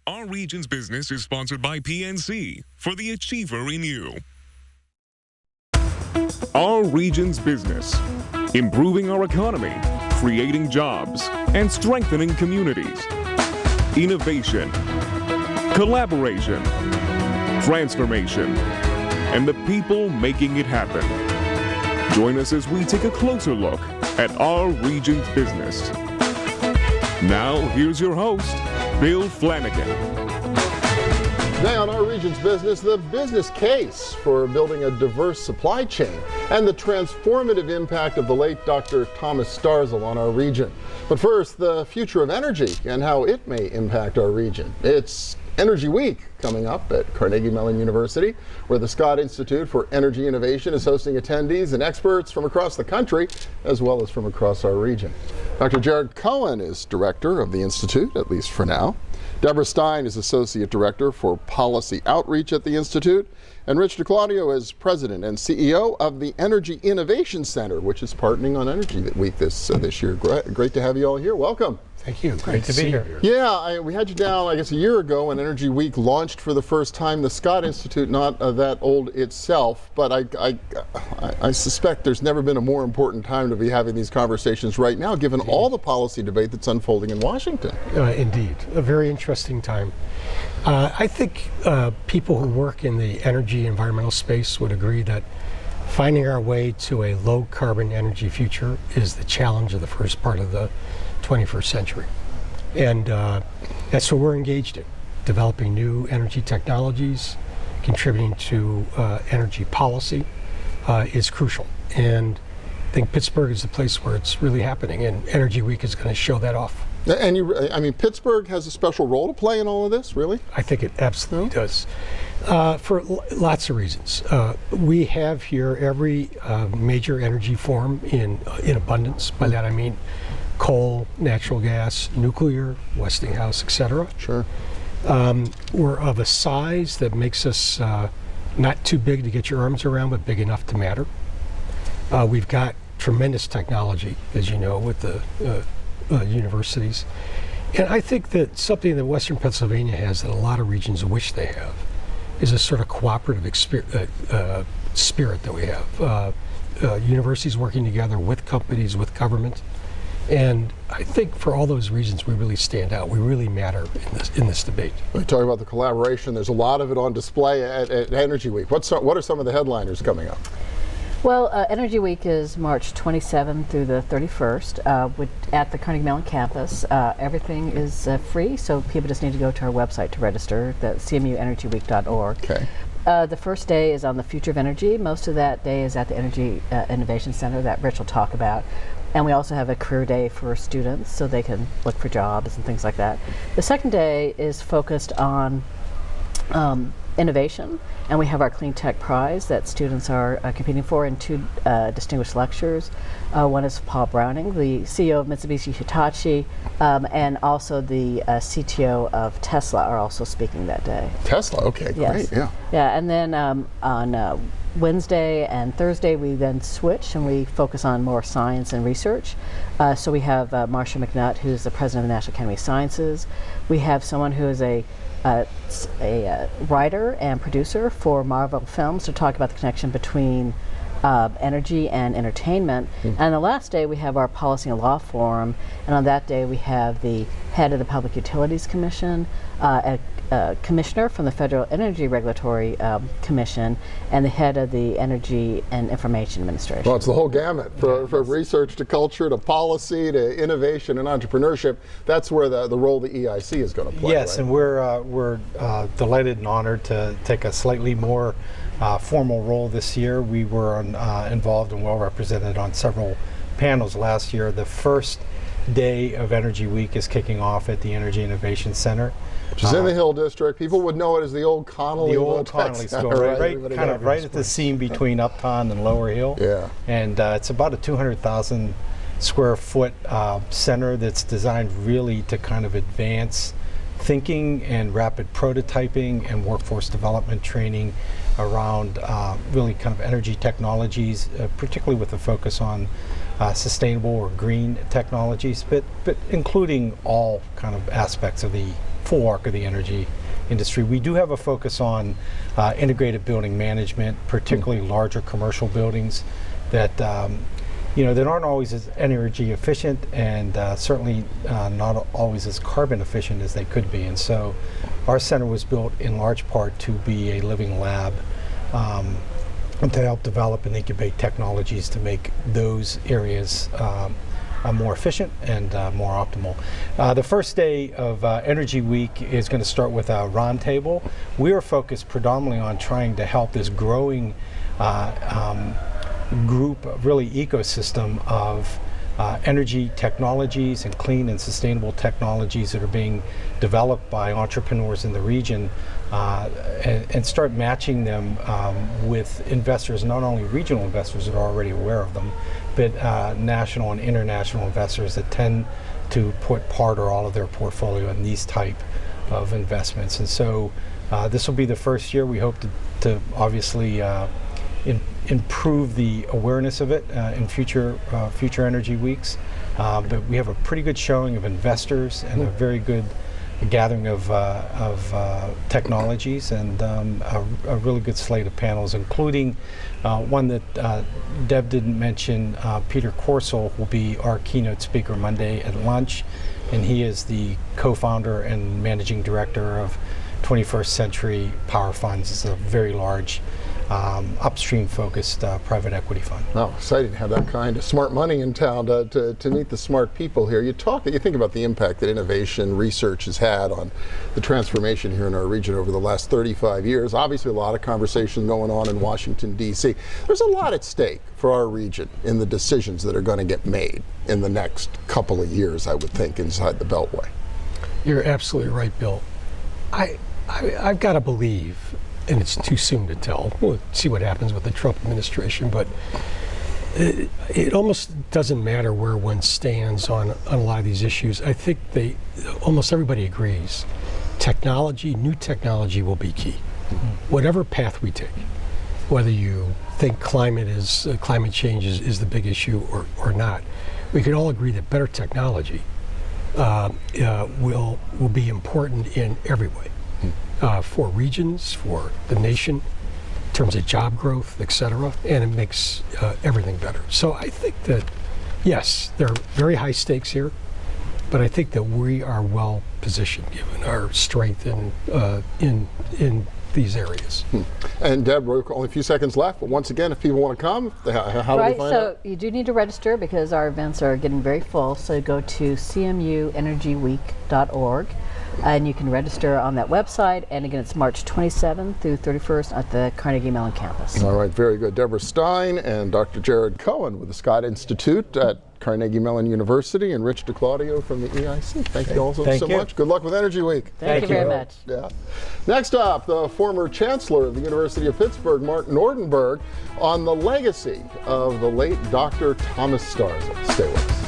Our region's business is sponsored by PNC for the achiever in you. Our region's business, improving our economy, creating jobs, and strengthening communities. Innovation, collaboration, transformation, and the people making it happen. Join us as we take a closer look at our region's business. Now, here's your host, Bill Flanagan. Today on Our Region's Business, the business case for building a diverse supply chain and the transformative impact of the late Dr. Thomas Starzl on our region. But first, the future of energy and how it may impact our region. It's Energy Week coming up at Carnegie Mellon University, where the Scott Institute for Energy Innovation is hosting attendees and experts from across the country, as well as from across our region. Dr. Jared Cohon is director of the Institute, at least for now. Deborah Stine is Associate Director for Policy Outreach at the Institute. And Rich DiClaudio is President and CEO of the Energy Innovation Center, which is partnering on Energy Week this year. Great to have you all here. Welcome. Thank you. Great to be here. Yeah, we had you down, I guess, a year ago when Energy Week launched for the first time. The Scott Institute, not that old itself, but I suspect there's never been a more important time to be having these conversations right now, given all the policy debate that's unfolding in Washington. Indeed, a very interesting time. I think people who work in the energy environmental space would agree that finding our way to a low carbon energy future is the challenge of the first part of the 21st century. And that's what we're engaged in, developing new energy technologies, contributing to energy policy is crucial. And I think Pittsburgh is the place where it's really happening, and Energy Week is going to show that off. And I mean, Pittsburgh has a special role to play in all of this, really? I think it absolutely does, for lots of reasons. We have here every major energy form in abundance. By that I mean coal, natural gas, nuclear, Westinghouse, etc. Sure. We're of a size that makes us not too big to get your arms around, but big enough to matter. We've got tremendous technology, as you know, with the universities. And I think that something that Western Pennsylvania has that a lot of regions wish they have is a sort of cooperative spirit that we have. Universities working together with companies, with government. And I think for all those reasons, we really stand out. We really matter in this debate. We talk about the collaboration. There's a lot of it on display at Energy Week. What are some of the headliners coming up? Well, Energy Week is March 27th through the 31st at the Carnegie Mellon campus. Everything is free, so people just need to go to our website to register, the CMUenergyweek.org. Okay. The first day is on the future of energy. Most of that day is at the Energy Innovation Center that Rich will talk about. And we also have a career day for students so they can look for jobs and things like that. The second day is focused on innovation, and we have our Clean Tech Prize that students are competing for in two distinguished lectures. One is Paul Browning, the CEO of Mitsubishi Hitachi, and also the CTO of Tesla are also speaking that day. Tesla, okay, yes. Great, yeah. Yeah, and then on Wednesday and Thursday we then switch and we focus on more science and research. So we have Marcia McNutt, who's the president of the National Academy of Sciences. We have someone who is a writer and producer for Marvel Films to talk about the connection between energy and entertainment. And on the last day we have our Policy and Law Forum, and on that day we have the head of the Public Utilities Commission, a commissioner from the Federal Energy Regulatory Commission, and the head of the Energy and Information Administration. Well, it's the whole gamut, from research to culture to policy to innovation and entrepreneurship. That's where the role the EIC is going to play. Yes, right? and we're delighted and honored to take a slightly more formal role this year. We were involved and well represented on several panels last year. The first day of Energy Week is kicking off at the Energy Innovation Center. Which is in the Hill District. People would know it as the old Connolly. The old Connolly School, right at the seam between Upton and Lower Hill. Yeah. And it's about a 200,000 square foot center that's designed really to kind of advance thinking and rapid prototyping and workforce development training around really kind of energy technologies, particularly with a focus on sustainable or green technologies, but including all kind of aspects of the full arc of the energy industry. We do have a focus on integrated building management, particularly larger commercial buildings that that aren't always as energy efficient and certainly not always as carbon efficient as they could be. And so our center was built in large part to be a living lab and to help develop and incubate technologies to make those areas more efficient and more optimal. The first day of Energy Week is going to start with a roundtable. We are focused predominantly on trying to help this growing group, really ecosystem of energy technologies and clean and sustainable technologies that are being developed by entrepreneurs in the region and start matching them with investors, not only regional investors that are already aware of them, but national and international investors that tend to put part or all of their portfolio in these type of investments. And so this will be the first year. We hope to obviously improve the awareness of it in future Energy Weeks. But we have a pretty good showing of investors and a very good gathering of technologies and a really good slate of panels, including one that Deb didn't mention. Peter Corsell will be our keynote speaker Monday at lunch, and he is the co-founder and managing director of 21st Century Power Funds. It's a very large upstream-focused private equity fund. Oh, exciting to have that kind of smart money in town to meet the smart people here. You think about the impact that innovation research has had on the transformation here in our region over the last 35 years. Obviously, a lot of conversation going on in Washington, D.C. There's a lot at stake for our region in the decisions that are going to get made in the next couple of years, I would think, inside the Beltway. You're absolutely right, Bill. I've got to believe, and it's too soon to tell. We'll see what happens with the Trump administration, but it almost doesn't matter where one stands on a lot of these issues. I think almost everybody agrees. New technology will be key. Whatever path we take, whether you think climate change is the big issue or not, we can all agree that better technology will be important in every way. For regions, for the nation, in terms of job growth, et cetera, and it makes everything better. So I think that, yes, there are very high stakes here, but I think that we are well positioned given our strength in these areas. And Deborah, only a few seconds left, but once again, if people want to come, how do they find out? So you do need to register because our events are getting very full, so go to cmuenergyweek.org. And you can register on that website. And again, it's March 27th through 31st at the Carnegie Mellon campus. All right, very good. Deborah Stine and Dr. Jared Cohon with the Scott Institute at Carnegie Mellon University, and Rich DiClaudio from the EIC. Thank you all so much. Good luck with Energy Week. Thank you very much. Yeah. Next up, the former Chancellor of the University of Pittsburgh, Mark Nordenberg, on the legacy of the late Dr. Thomas Starza. Stay with us.